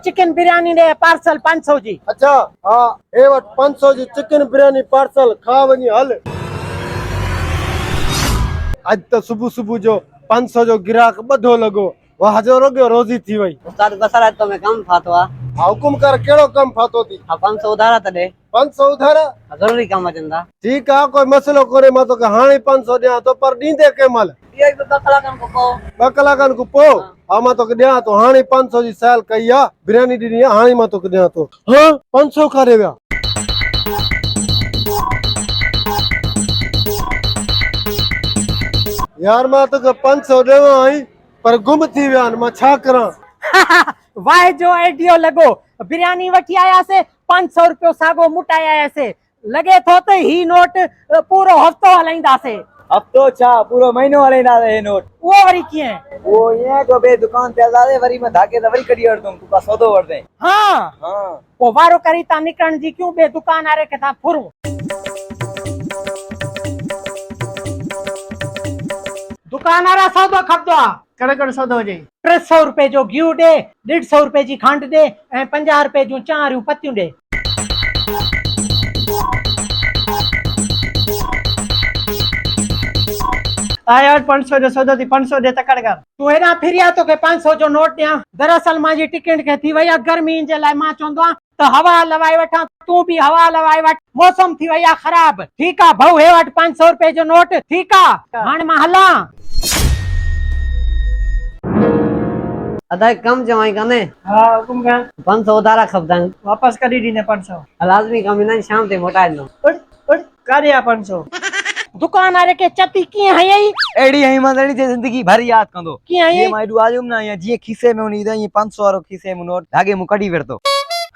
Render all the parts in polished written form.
Chicken biryani ने parcel 500 जी। अच्छा हाँ हे वट 500 जी चिकन बिरयानी पार्सल खा वनी हल। आज तो सुबह सुबह जो 500 जो गिराक बधो लगो वह हजारों के रोजी थी वही। उस्ताद बसरा तो मैं कम फातो आ। हुकुम कर केड़ो कम फातो थी। 500 उधारा त दे। 500 उधारा जरूरी काम अचंदा। ठीक है कोई मसलो कोने मा तो के हाणे 500 दिया तो पर दींदे के मल ये तो 2 कलाकन को पो 2 कलाकन को पो हा मा तो के दिया तो हाणे 500 जी सेल कई आ बिरयानी दी हाणे मा तो के दिया तो हां 500 करे व्या। यार मा तो के 500 देवा आई पर गुम थी व्यान मा छा करा। वाह जो आइडियो लगो बिरयानी वठी आया से 500 रुपयो सागो मुटाया आया से लगे थो तो ही नोट पूरो हफ्तो हलाइंदा से। हफ्तो छा पूरो महीनो हलेंदा हे नोट। वो वरी किए वो ये जो बे दुकान ते हलादे वरी मैं धाके त वरी कडी वरदम तू का सौदो वरदे। हां हां वो वारो करी ता निकरण जी क्यों बे दुकान आरे के ता फुरू। दुकान आरा सौदो खपदो आ कड़े कड़े सौदो हो जाई। 300 रुपए जो घी दे 150 रुपए जी खंड दे ए 50 रुपए जो चारियूं पत्तियूं दे। आया 500 जो सौदो थी 500 दे तकड़ कर। तू हेना फिरिया तो के 500 जो नोट दिया दरअसल माजी टिकट के थी वया गर्मी जे लाइ मा चोंदो आ तो हवा लवाई वठा तू भी हवा लवाई वठ मौसम थी वया खराब। ठीक आ भाऊ हे वट 500 रुपए जो नोट ठीक आ हां मा हला। अदा कम जमाई कने। हां हुकुम कर 500 उधारा खपदन वापस करी दीने 500 लाजमी कम ना शाम ते मोटाए दो। उड़ उड़ कारिया 500 दुकान आरे के चती की है यही एडी हई मंदणी जे जिंदगी भर याद कंदो की है ये माइडू आजुम ना या जी खीसे में उनी ये 500 वारो खीसे में नोट धागे मु कडी वेरतो।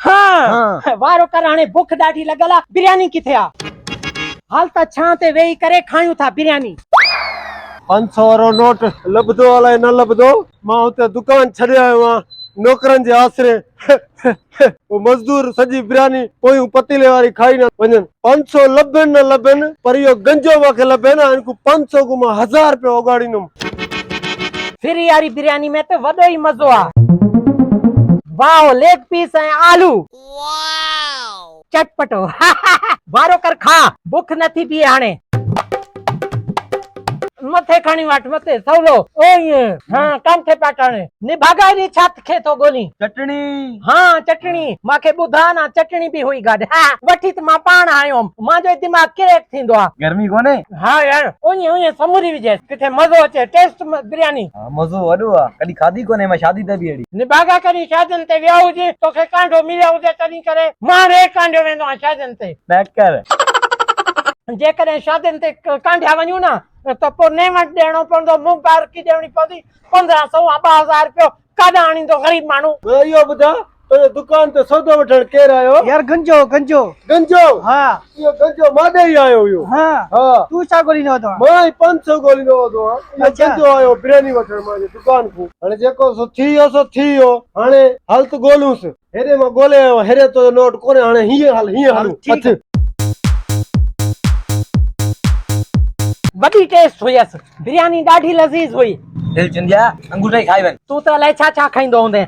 हां वारो कर हाने भूख डाढी लगला बिरयानी किथे आ हाल त छां ते वेही करे खायूं था बिरयानी। 500 वारो नोट लबदो अलाए न लबदो मां उते दुकान छड़े आयो आ नौकरन जे आसरे वो मजदूर सजी बिरयानी पोयूं पतीले वाली खाई न वजन 500 लबन न लबन पर यो गंजो माके लबे ना इनको 500 को मां 1000 रुपया उगाड़ीनुम। फिर यारी बिरयानी में तो वडो ही मजो आ। वाओ लेग पीस है आलू वाओ चटपटो वारो कर खा भूख नथी पी हाने मथे खणी वाट मथे सवलो ओ ये हां काम थे पाटाने निभागा री छात खे तो गोली चटणी हां चटणी माके बुधा ना चटणी भी हुई गाड हां वठी त मा पाण आयो मा जो दिमाग क्रेक थिंदो आ गर्मी कोने। हां यार ओए ओए समूरी विजे किथे मजो अचे टेस्ट बिरयानी मजो वडो आ कदी खादी कोने मैं शादी ते भी एडी निभागा करी शादन ते विया हुजे तोखे कांडो मिलिया हुजे तनी करे मारे कांडो वेंदो आ शादन ते बैठ कर जे करे शादन ते कांडा वणू ना तो पो नेमट देणो पवंदो मुंह पार की देवणी पवंदी 1500 2000 रुपयो काडा आणींदो गरीब माण्हू। यो बुधा तो दुकान ते सौदो वठण केर आयो यार गंजो गंजो गंजो। हां यो गंजो माडे ही आयो यो। हां हां तू सा गोली न तो मां 500 गोली नो दो यो अच्छा। गंजो आयो बिरयानी वठण माजे दुकान को हाणे जेको सो थियो हाणे हालत गोलूस हेरे मा गोले हेरे तो नोट कोने हाणे ही हाल ठीक हथ बड़ी टेस्ट हुयस बिरयानी ॾाढी लज़ीज़ हुई। दिल चंदिया अंगूठा ही खाई वन तू त अलाए छा छा खाईंदो हूंदे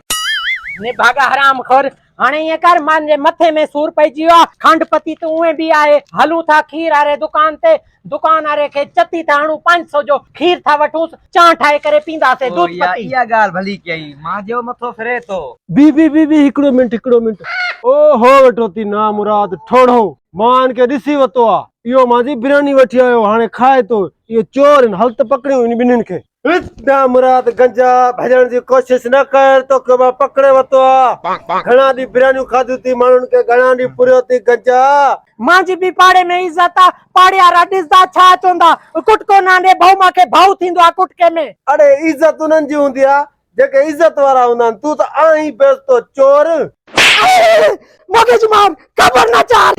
ने भागा हराम खोर। हाणे ये कर मांजे मथे में सूर पइजी वियो खंड पती तो उहे भी आए हलू था खीर आरे दुकान आरे के चती था हणू 500 जो खीर था वठूस चा ठाए करे पींदा से दूध पती। या गाल भली कई मां जो मथो फिरे तो बी हिकड़ो मिनट ओ हो वठोती ना मुराद ठोड़ो मान के दिसी वतो आ यो माजी बिरयानी वठी आयो हाणे खाए तो ये चोर हल त पकड़ियो इन बिनिन के इतना मुराद गंजा भजण जी कोशिश न कर तो के पकड़े वतो आ घणा दी बिरयानी खादी थी मानुन के घणा दी पुरियो थी गंजा मांजी भी पाड़े में इज्जत आ पाड़े आ दिसदा छा चोंदा कुटको नांदे भाऊ माके भाऊ थिंदो आ कुटके में। अरे इज्जत उनन जी हुंदी आ जेके इज्जत वाला हुंदा तू तो आई बेस्तो चोर मगज मार खबर ना चार